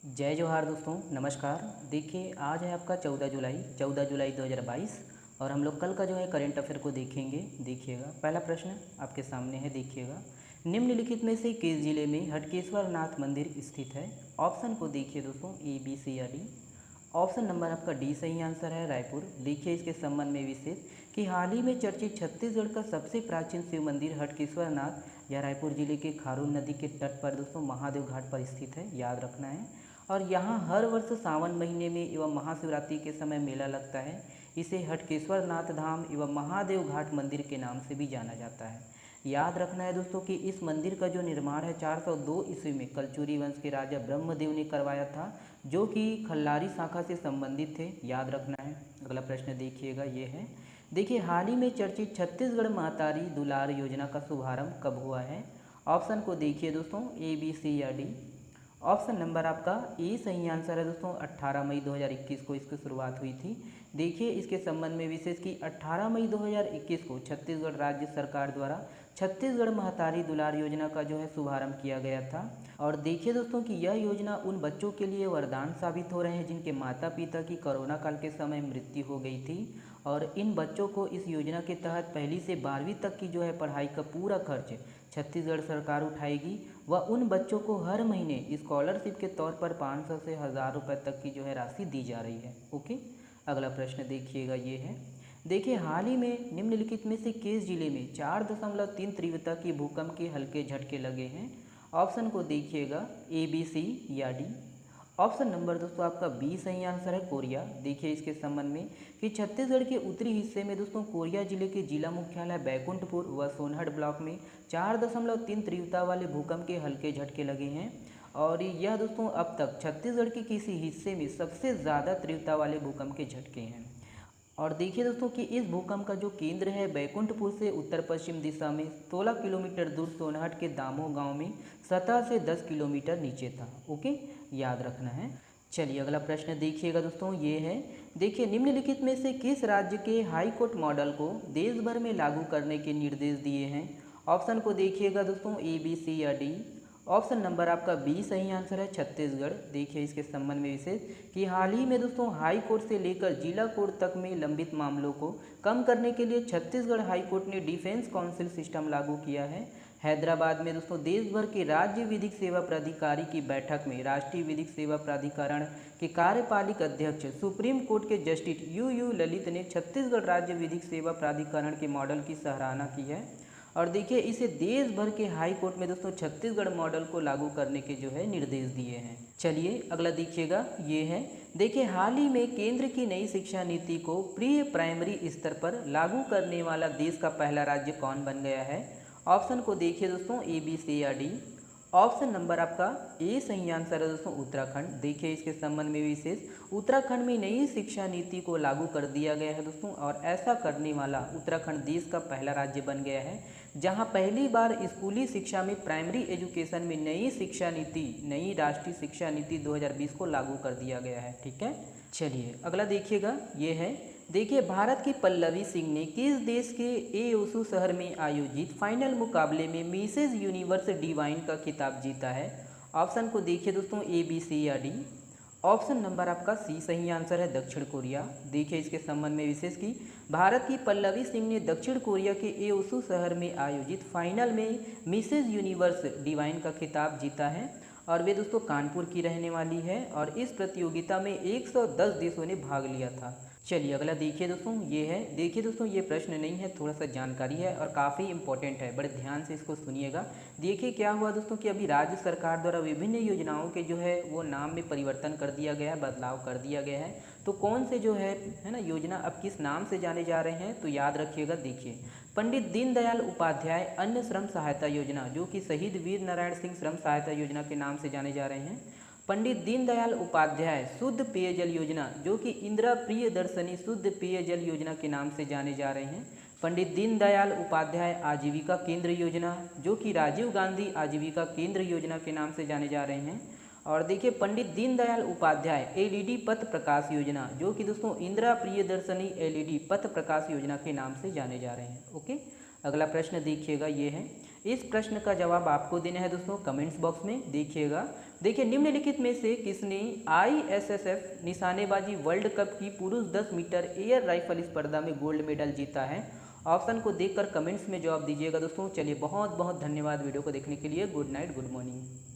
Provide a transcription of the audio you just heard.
जय जोहार दोस्तों, नमस्कार। देखिए, आज है आपका 14 जुलाई 2022 और हम लोग कल का जो है करंट अफेयर को देखेंगे। देखिएगा, पहला प्रश्न आपके सामने है। देखिएगा, निम्नलिखित में से किस जिले में हटकेश्वर नाथ मंदिर स्थित है? ऑप्शन को देखिए दोस्तों, ए, बी, सी या डी। ऑप्शन नंबर आपका डी सही आंसर है, रायपुर। देखिए इसके संबंध में विशेष कि हाल ही में चर्चित छत्तीसगढ़ का सबसे प्राचीन शिव मंदिर हटकेश्वर नाथ या रायपुर जिले के खारून नदी के तट पर दोस्तों महादेव घाट पर स्थित है, याद रखना है। और यहाँ हर वर्ष सावन महीने में एवं महाशिवरात्रि के समय मेला लगता है। इसे हटकेश्वर नाथ धाम एवं महादेव घाट मंदिर के नाम से भी जाना जाता है। याद रखना है दोस्तों कि इस मंदिर का जो निर्माण है 402 ईस्वी में कलचुरी वंश के राजा ब्रह्मदेव ने करवाया था, जो कि खल्लारी शाखा से संबंधित थे। याद रखना है। अगला प्रश्न देखिएगा, ये है। देखिए, हाल ही में चर्चित छत्तीसगढ़ महतारी दुलार योजना का शुभारंभ कब हुआ है? ऑप्शन को देखिए दोस्तों, ए, बी, सी या डी। ऑप्शन नंबर आपका ए सही आंसर है दोस्तों। 18 मई 2021 को इसकी शुरुआत हुई थी। देखिए इसके संबंध में विशेष कि 18 मई 2021 को छत्तीसगढ़ राज्य सरकार द्वारा छत्तीसगढ़ महतारी दुलार योजना का जो है शुभारंभ किया गया था। और देखिए दोस्तों कि यह योजना उन बच्चों के लिए वरदान साबित हो रहे हैं जिनके माता पिता की कोरोना काल के समय मृत्यु हो गई थी। और इन बच्चों को इस योजना के तहत पहली से 12वीं तक की जो है पढ़ाई का पूरा खर्च छत्तीसगढ़ सरकार उठाएगी। व उन बच्चों को हर महीने स्कॉलरशिप के तौर पर 500 से 1000 रुपये तक की जो है राशि दी जा रही है। ओके, अगला प्रश्न देखिएगा, ये है। देखिए, हाल ही में निम्नलिखित में से किस जिले में 4.3 तीव्रता की भूकंप के हल्के झटके लगे हैं? ऑप्शन को देखिएगा, ए, बी, सी या डी। ऑप्शन नंबर दोस्तों आपका बी सही आंसर है, कोरिया। देखिए इसके संबंध में कि छत्तीसगढ़ के उत्तरी हिस्से में दोस्तों कोरिया जिले के जिला मुख्यालय बैकुंठपुर व सोनहट ब्लॉक में 4.3 तीव्रता वाले भूकंप के हल्के झटके लगे हैं। और यह दोस्तों अब तक छत्तीसगढ़ के किसी हिस्से में सबसे ज़्यादा तीव्रता वाले भूकंप के झटके हैं। और देखिए दोस्तों कि इस भूकंप का जो केंद्र है बैकुंठपुर से उत्तर पश्चिम दिशा में 16 किलोमीटर दूर सोनहट के दामोह गांव में सतह से 10 किलोमीटर नीचे था। ओके, याद रखना है। चलिए अगला प्रश्न देखिएगा दोस्तों, ये है। देखिए, निम्नलिखित में से किस राज्य के हाई कोर्ट मॉडल को देश भर में लागू करने के निर्देश दिए हैं? ऑप्शन को देखिएगा दोस्तों, ए, बी, सी या डी। ऑप्शन नंबर आपका बी सही आंसर है, छत्तीसगढ़। देखिए इसके संबंध में विशेष कि हाल ही में दोस्तों हाई कोर्ट से लेकर जिला कोर्ट तक में लंबित मामलों को कम करने के लिए छत्तीसगढ़ हाई कोर्ट ने डिफेंस काउंसिल सिस्टम लागू किया है। हैदराबाद में दोस्तों देश भर के राज्य विधिक सेवा प्राधिकारी की बैठक में राष्ट्रीय विधिक सेवा प्राधिकरण के कार्यपालिक अध्यक्ष सुप्रीम कोर्ट के जस्टिस यू ललित ने छत्तीसगढ़ राज्य विधिक सेवा प्राधिकरण के मॉडल की सराहना की है। और देखिए इसे देश भर के हाई कोर्ट में दोस्तों छत्तीसगढ़ मॉडल को लागू करने के जो है निर्देश दिए हैं। चलिए अगला देखिएगा, ये है। देखिए, हाल ही में केंद्र की नई शिक्षा नीति को प्री प्राइमरी स्तर पर लागू करने वाला देश का पहला राज्य कौन बन गया है? ऑप्शन को देखिए दोस्तों, ए, बी, सी या डी। ऑप्शन नंबर आपका ए सही आंसर है दोस्तों, उत्तराखंड। देखिए इसके संबंध में विशेष उत्तराखंड में नई शिक्षा नीति को लागू कर दिया गया है दोस्तों। और ऐसा करने वाला उत्तराखंड देश का पहला राज्य बन गया है जहां पहली बार स्कूली शिक्षा में प्राइमरी एजुकेशन में नई शिक्षा नीति, नई राष्ट्रीय शिक्षा नीति 2020 को लागू कर दिया गया है। ठीक है, चलिए अगला देखिएगा, ये है। देखिए, भारत की पल्लवी सिंह ने किस देश के एओसू शहर में आयोजित फाइनल मुकाबले में मिसेज यूनिवर्स डिवाइन का खिताब जीता है? ऑप्शन को देखिए दोस्तों, ए, बी, सी या डी। ऑप्शन नंबर आपका सी सही आंसर है, दक्षिण कोरिया। देखिए इसके संबंध में विशेष कि भारत की पल्लवी सिंह ने दक्षिण कोरिया के एओसू शहर में आयोजित फाइनल में मिसेज यूनिवर्स डिवाइन का खिताब जीता है। और वे दोस्तों कानपुर की रहने वाली है और इस प्रतियोगिता में 110 देशों ने भाग लिया था। चलिए अगला देखिए दोस्तों, ये है। देखिए दोस्तों ये प्रश्न नहीं है, थोड़ा सा जानकारी है और काफ़ी इंपॉर्टेंट है, बड़े ध्यान से इसको सुनिएगा। देखिए क्या हुआ दोस्तों कि अभी राज्य सरकार द्वारा विभिन्न योजनाओं के जो है वो नाम में परिवर्तन कर दिया गया है, बदलाव कर दिया गया है। तो कौन से जो है ना योजना अब किस नाम से जाने जा रहे हैं, तो याद रखिएगा। देखिए, पंडित दीनदयाल उपाध्याय अन्न श्रम सहायता योजना, जो कि शहीद वीर नारायण सिंह श्रम सहायता योजना के नाम से जाने जा रहे हैं। पंडित दीनदयाल उपाध्याय शुद्ध पेयजल योजना, जो कि इंदिरा प्रियदर्शनी शुद्ध पेयजल योजना के नाम से जाने जा रहे हैं। पंडित दीनदयाल उपाध्याय आजीविका केंद्र योजना, जो कि राजीव गांधी आजीविका केंद्र योजना के नाम से जाने जा रहे हैं। और देखिए, पंडित दीनदयाल उपाध्याय एलईडी पथ प्रकाश योजना, जो कि दोस्तों इंदिरा प्रियदर्शनी एलईडी पथ प्रकाश योजना के नाम से जाने जा रहे हैं। ओके, अगला प्रश्न देखिएगा, ये है। इस प्रश्न का जवाब आपको देना है दोस्तों कमेंट्स बॉक्स में। देखिएगा, देखिए निम्नलिखित में से किसने ISSF निशानेबाजी वर्ल्ड कप की पुरुष 10 मीटर एयर राइफल स्पर्धा में गोल्ड मेडल जीता है? ऑप्शन को देखकर कमेंट्स में जवाब दीजिएगा दोस्तों। चलिए बहुत बहुत धन्यवाद वीडियो को देखने के लिए। Good night, good morning.